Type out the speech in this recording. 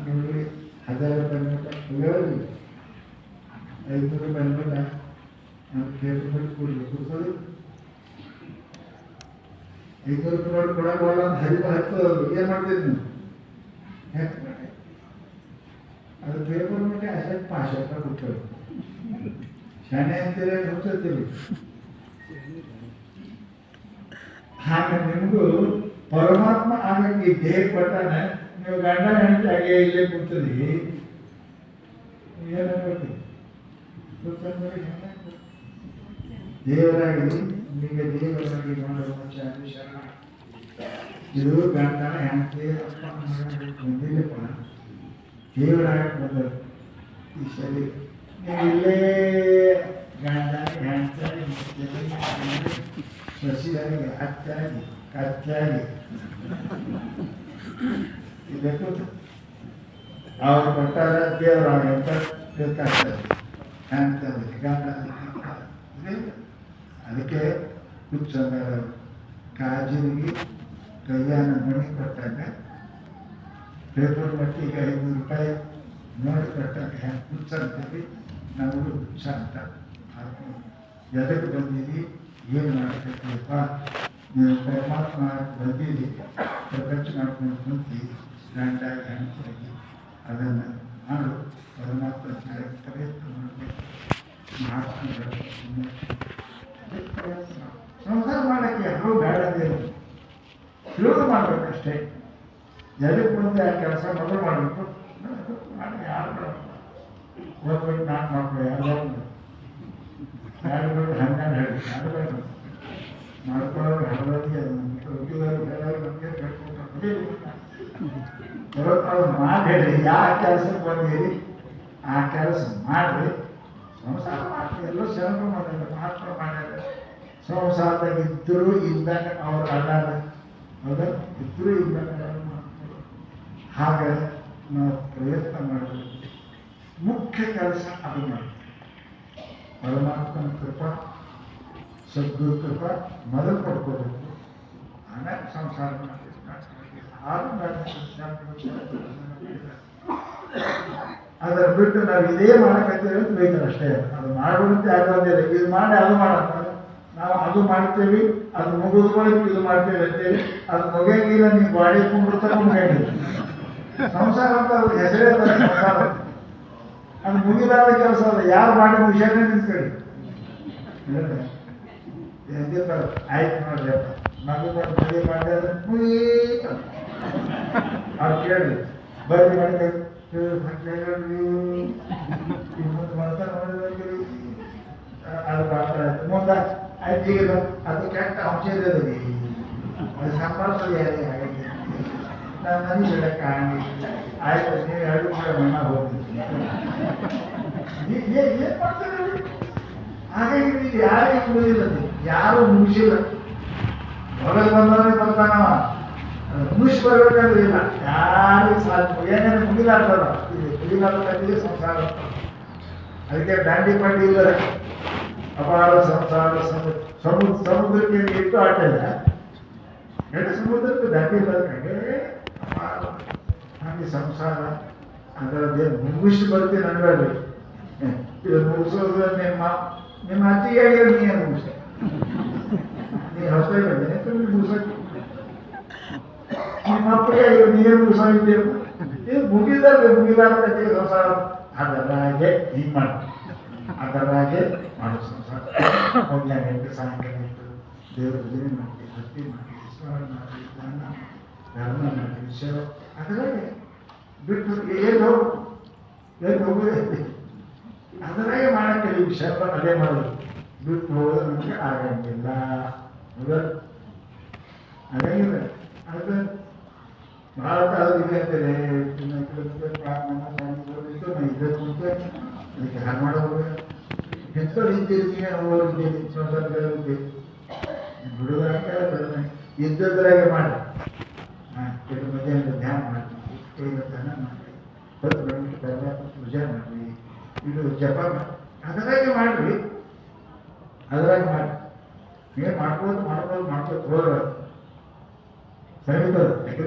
ನೋಡಿ 1000 ರೂಪಾಯಿ ಹೇಳಿ 500 ರೂಪಾಯಿ ನೋಡ ನಾವು ಕೇಳ್ಕೊಂಡು ಕೊಡ್ಸೋದು 500 ರೂಪಾಯಿ ನೋಡಿ ಕೊಡೋಲ್ಲ ಅಂತ ಹತ್ತೋದು ಏನು ಮಾಡ್ತೀರಿ ನೀವು ಅದು ಪೇಪರ್ ಮೇಲೆ ಅಷ್ಟಕ್ಕೆ 500 ರೂಪಾಯಿ ಕೊಡ್ತೇವೆ ಶಾಣೆ ಅಂತೀರ ಹುಡ್ತೀವಿ ಹಾಗೆ ನಿಮಗೂ ಪರಮಾತ್ಮ ಆಗಂಗೆ ದೇಹ ಕೊಟ್ಟಾನೆ ನೀವು ಗಂಡ ಹೆಂಡತಿ ಹಾಗೆ ಇಲ್ಲೇ ಕೂತೀರಿ ಏನಾಗ್ಬೇಕು ದೇವರಾಗಿ ನಿಮಗೆ ದೇವರಾಗಿ ಮಾಡುವ ಶರಣ ಇದು ಗಂಡ ಹೆಂಡತಿ ಅಪ್ಪ ಬಂದಿಲ್ಲಪ್ಪ ದೇವರಾಗಿ ಬಂದರು ಈ ಸರಿ ನೀವು ಇಲ್ಲೇ ಗಂಡ ಹೆಂಡತಿ ಸಸಿಯಾಗಿ ಹಚ್ಚಾಗಿ ಕಚ್ಚಾಗಿ ಇದಕ್ಕೂ ಅವ್ರು ಕೊಟ್ಟಾರ ದೇವರಾಗ ಅಂತ ಬೇಕಾಗ್ತದೆ ಅಂತಂದ್ರೆ ಗಂಡ ಅದಕ್ಕೆ ಹುಚ್ಚಂಗಾರ ಕಾಜಿಗೆ ಕೈಯಾನ ಮಣಿ ಕೊಟ್ಟಾಗ ಪೇಪರ್ ಮಟ್ಟಿಗೆ 500 ರೂಪಾಯಿ ನೋಡಿ ಕೊಟ್ಟಾಗ ಹೆಂಗೆ ಹುಚ್ಚ ಅಂತೀವಿ ನಾವು ಹುಚ್ಚ ಅಂತ ಎದಕ್ಕೆ ಬಂದೀವಿ ಏನು ಮಾಡಬೇಕಪ್ಪ ನೀವು ಪರಮಾತ್ಮ ಬಂದೀವಿ ಪ್ರಪಂಚ ಮಾಡ್ಕೊಂಡು ಕುಂತು ಗಂಡ ಹೆಂಡತಿ ಅದನ್ನು ಮಾಡು ಪರಮಾತ್ಮ ಪ್ರಯತ್ನ ಮಾಡಬೇಕು ಸಂಸಾರ ಮಾಡೋಕ್ಕೆ ಎಲ್ಲರೂ ಬೇಡದೇನು ತಿಳಿದು ಮಾಡಬೇಕಷ್ಟೇ ಎದಕ್ಕೆ ಮುಂದೆ ಆ ಕೆಲಸ ಮೊದಲು ಮಾಡಬೇಕು ಯಾರು ಒಬ್ಬರು 4 ಮಕ್ಕಳು ಯಾರು ಹಂಗಾರು ಹೇಳಿ ಯಾರು ಬೇಡ ಮಾಡ್ಕೊಳ್ಳೋರು ಹಳದಿ ಉದ್ಯೋಗರು ಹೇಳೋರು ನಮಗೆ ಅವ್ರು ಮಾಡಿ ಯಾವ ಕೆಲಸಕ್ಕೆ ಬಂದಿರಿ ಆ ಕೆಲಸ ಮಾಡಿ ಸಂಸಾರ ಮಾಡ್ತೀವಿ ಎಲ್ಲೋ ಶರಣ ಮಾಡಿದ್ರೆ ಮಾತ್ರ ಮಾಡ್ಯಾರ ಸಂಸಾರದಾಗ ಇದ್ದರೂ ಇದ್ದಾಗ ಅವ್ರು ಅಡ್ಡಾಡ ಹೌದಾ ಇದ್ದರೂ ಇದ್ದಾಗ ಹಾಗೆ ನಾವು ಪ್ರಯತ್ನ ಮಾಡಬೇಕು ಮುಖ್ಯ ಕೆಲಸ ಅದು ಮಾಡಿ ಪರಮಾತ್ಮನ ಕೃಪಾ ಸದ್ಗುರು ಕೃಪಾ ಮೊದಲು ಪಡ್ಕೋಬೇಕು ಆಮೇಲೆ ಸಂಸಾರ ಅದರ ಬಿಟ್ಟು ನಾವು ಇದೇ ಮಾಡಕತ್ತೀವಿ ಅಂತ ಬೈತಾರೆ ಅಷ್ಟೇ ಅದು ಮಾಡುವಂತೆ ಆಗೋದಿಲ್ಲ ಇದು ಮಾಡಿ ಅದು ಮಾಡತ್ತ ನಾವು ಅದು ಮಾಡ್ತೇವೆ ಅದು ಮುಗಿದ ಬಳಿಕ ಇದು ಮಾಡ್ತೇವೆ ಅಂತೇಳಿ ಅದು ಮುಗಿಯಂಗಿಲ್ಲ ನೀವು ಗಾಡಿ ಕುಂಡಿರ್ತಾರೆ ಮುಗಿಯಂಗಿಲ್ಲ ಸಂಸಾರ ಅಂತ ಅದು ಹೆಸರೇ ಸಂಸಾರ ಅದು ಮುಗಿದಾದ ಕೆಲಸ ಅಲ್ಲ ಯಾರು ಮಾಡಿ ಮುಗಿಸ್ಯಾನೆ ನಿಂತ್ಕೊಳ್ಳಿ ಎಂದಿರ್ತಾರೆ ಆಯ್ತು ನೋಡ್ರಿ ಅಪ್ಪ ಮಗು ಮಾಡಿ ಮದುವೆ ಮಾಡಿದ್ರೆ ಮುಗೀತ ಅವ್ರು ಕೇಳಿ ಬರ್ರಿ ಮಾಡಿ ಮಾಡ್ತಾರೆ ಅದು ಮಾಡ್ತಾರೆ ಮುಂದೆ ಆಯ್ತು ಈಗ ಅದು ಕೆಟ್ಟ ಅಂಶ ಇರೋದು ಅದು ಸಂಭಾಳಿಸೋದು ಯಾರೇ ಹಾಗಾಗಿ ನಾನು ಮನೆ ಬಿಡಕ್ಕೆ ಆಗಂಗಿಲ್ಲ ಆಯ್ತು ನೀವು 2 ಕೂಡ ಮಣ್ಣ ಹೋಗ್ತೀನಿ ಏನು ಮಾಡ್ತಾರೆ ಹಾಗಾಗಿ ನೀವು ಯಾರೇ ಮುಗಿದಿಲ್ಲ ಯಾರೂ ಮುಗಿಸಿಲ್ಲ ಹೊರಗೆ ಬಂದವನೇ ಬರ್ತಾನವ ಮುಗಿಸಿ ಬರ್ಬೇಕಂದ್ರೆ ಇಲ್ಲ ಯಾರಿಗೂ ಸಾಧ್ಯ ಏನೇನು ಮುಗಿಲಾಡ್ತಾರ ಇದು ಮುಗಿಲಾಡ್ತಕ್ಕಂಥದ್ದು ಸಂಸಾರ ಅದಕ್ಕೆ ದಾಂಡಿ ಪಂಡಿ ಇದ್ದಾರೆ ಅಪಾರ ಸಂಸಾರ ಸಮುದ್ರಕ್ಕೆ ಇಟ್ಟು ಆಟ ಇಲ್ಲ ಎರಡು ಸಮುದ್ರಕ್ಕೆ ದಾಂಡಿ ಬರ್ಕಂಗೆ ಅಪಾರ ಹಾಗೆ ಸಂಸಾರ ಅದರದ್ದೇ ಮುಗಿಸಿ ಬರ್ತೀನಿ ಅನ್ಬೇಡ್ರಿ ಇದು ಮುಗಿಸೋದು ನಿಮ್ಮ ಅತ್ತಿಗೆ ಆಗಿರೋ ನೀನು ಮುಗಿಸ ನೀ ಹೊಸದಾಗಿ ಬಂದೇನೆ ಮುಗಿಸೋಕೆ ನಿಮ್ಮ ಅಪ್ಪಗೆ ಆಗಿರೋ ನೀನು ಮುಗಿಸೋಗಿದ್ದೀರ ಇದು ಮುಗಿದಾರ್ಗೆ ಸಂಸಾರ ಅದರಾಗೆ ಹಿಂಗೆ ಮಾಡಿ ಅದರಾಗೆ ಮಾಡೋ ಸಂಸಾರ ಮುಂಜಾನೆ ಸಾಯಂಕಾಲ ಇಟ್ಟು ದೇವ್ರ ಪೂಜೆ ಮಾಡಿ ಭಕ್ತಿ ಮಾಡಿ ಸ್ಮರಣ ಮಾಡಿ ದಾನ ಧರ್ಮ ಮಾಡಿ ಸೇವೆ ಅದರಾಗೆ ಬಿಟ್ಟು ಏನು ಹೋಗೋದೇ ಅದರಾಗೆ ಮಾಡಕ್ಕೆ ವಿಷಯ ಅದೇ ಮಾಡೋದು ಬಿಟ್ಟು ಹೋಗೋದು ನಮಗೆ ಆಗಂಗಿಲ್ಲ ಆಗಂಗಿಲ್ಲ ಅದು ಭಾಳ ಕಾಲದ ಇದೆ ಅಂತಾರೆ ಅದಕ್ಕೆ ಹಾಗೆ ಮಾಡೋದು ಹೆಸರು ಹಿಂದಿರ್ತೀವಿ ಹೋಗಿದ್ದೀನಿ ಸಂಸಾರದಲ್ಲಿ ಹುಡುಗ ಇದ್ದದ್ರಾಗೆ ಮಾಡಿ ಕೆಟ್ಟ ಮಧ್ಯಾಹ್ನದ ಧ್ಯಾನ ಮಾಡಿ ದಾನ ಮಾಡಿ 10 ಗಂಟೆ ಪರಮಾತ್ಮ ಪೂಜೆ ಮಾಡಿ ಇದು ಜಪ ಮಾಡಿ ಅದರಾಗೆ ಮಾಡಿರಿ ಅದರಾಗೆ ಮಾಡಿ ನೀವು ಮಾಡ್ಕೋದು ಹೋದ್ರೆ ಸರಿತದೆ